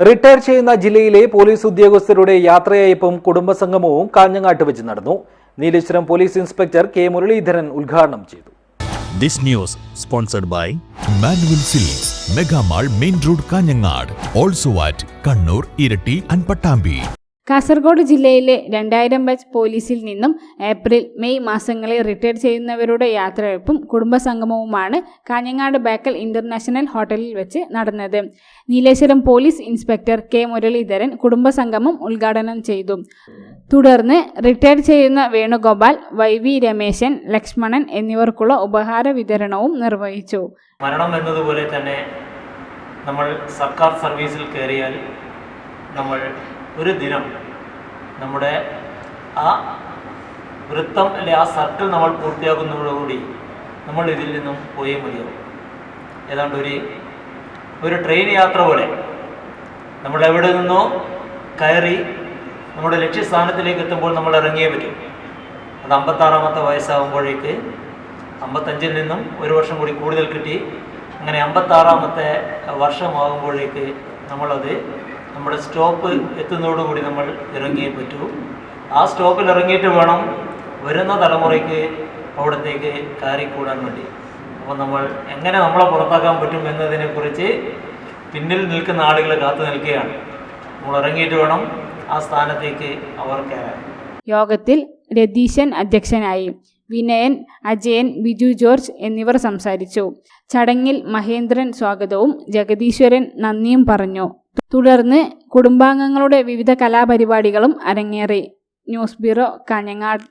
Retire ചെയ്യുന്ന ജില്ലയിലെ police ഉദ്യോഗസ്ഥരുടെ യാത്രയയപ്പും കുടുംബസംഗമവും കാഞ്ഞങ്ങാട്ട് വെച്ച് നടന്നു. Nileshwaram police inspector K Muraleedharan ഉദ്ഘാടനം ചെയ്തു. This news sponsored by Manual Silks, Mega Mall, Main Road, Kanyangad. Also at Kannur, Irati and Pattambi. Kasaragod ജില്ലയിലെ 2000 ബാച്ച് പോലീസിൽ നിന്നും ഏപ്രിൽ മെയ് മാസങ്ങളിൽ റിട്ടയർ ചെയ്യുന്നവരുടെ യാത്രയയപ്പും കുടുംബസംഗമവുമാണ് കാഞ്ഞങ്ങാട് ബേക്കൽ ഇന്റർനാഷണൽ ഹോട്ടലിൽ വെച്ച് നടന്നത്. Nileshwaram police inspector K Muraleedharan കുടുംബസംഗമം ഉദ്ഘാടനം ചെയ്തു. തുടർന്ന് റിട്ടയർ ചെയ്യുന്ന വേണുഗോപാൽ, വൈവി രമേശൻ, ലക്ഷ്മണൻ എന്നിവർക്കുള്ള ഉപഹാര വിതരണവും നിർവഹിച്ചു. മരണം എന്നതുപോലെ തന്നെ നമ്മൾ സർക്കാർ സർവീസിൽ കയറിയാൽ നമ്മൾ ഒരു ദിനം നമ്മുടെ ആ വൃത്തം അല്ലെ ആ സർക്കിൾ നമ്മൾ പൂർത്തിയാക്കുന്നതോടുകൂടി നമ്മൾ ഇതിൽ നിന്നും പോയേ മതിയാവും. ഏതാണ്ട് ഒരു ട്രെയിൻ യാത്ര പോലെ നമ്മൾ എവിടെ നിന്നോ കയറി നമ്മുടെ ലക്ഷ്യസ്ഥാനത്തിലേക്ക് എത്തുമ്പോൾ നമ്മൾ ഇറങ്ങിയേ പറ്റും. അത് 56-ാമത്തെ വയസ്സാകുമ്പോഴേക്ക് 55-ൽ നിന്നും ഒരു വർഷം കൂടി കൂടുതൽ കിട്ടി. അങ്ങനെ 56-ാമത്തെ വർഷമാകുമ്പോഴേക്ക് നമ്മളത് നമ്മുടെ സ്റ്റോപ്പ് എത്തുന്നതോടുകൂടി നമ്മൾ ഇറങ്ങിയേ പറ്റൂ. ആ സ്റ്റോപ്പിൽ ഇറങ്ങിയിട്ട് വേണം വരുന്ന തലമുറയ്ക്ക് അവിടത്തേക്ക് കയറിക്കൂടാൻ വേണ്ടി. അപ്പോൾ നമ്മൾ എങ്ങനെ നമ്മളെ പുറത്താക്കാൻ പറ്റും എന്നതിനെക്കുറിച്ച് പിന്നിൽ നിൽക്കുന്ന ആളുകൾ കാത്തു നിൽക്കുകയാണ്. നമ്മൾ ഇറങ്ങിയിട്ട് വേണം ആ സ്ഥാനത്തേക്ക് അവർ കയറാൻ. യോഗത്തിൽ രതീശൻ അധ്യക്ഷനായി. വിനയൻ, അജയൻ, ബിജു ജോർജ് എന്നിവർ സംസാരിച്ചു. ചടങ്ങിൽ മഹേന്ദ്രൻ സ്വാഗതവും ജഗദീശ്വരൻ നന്ദിയും പറഞ്ഞു. തുടർന്ന് കുടുംബാംഗങ്ങളുടെ വിവിധ കലാപരിപാടികളും അരങ്ങേറി. News bureau, Kanhangad.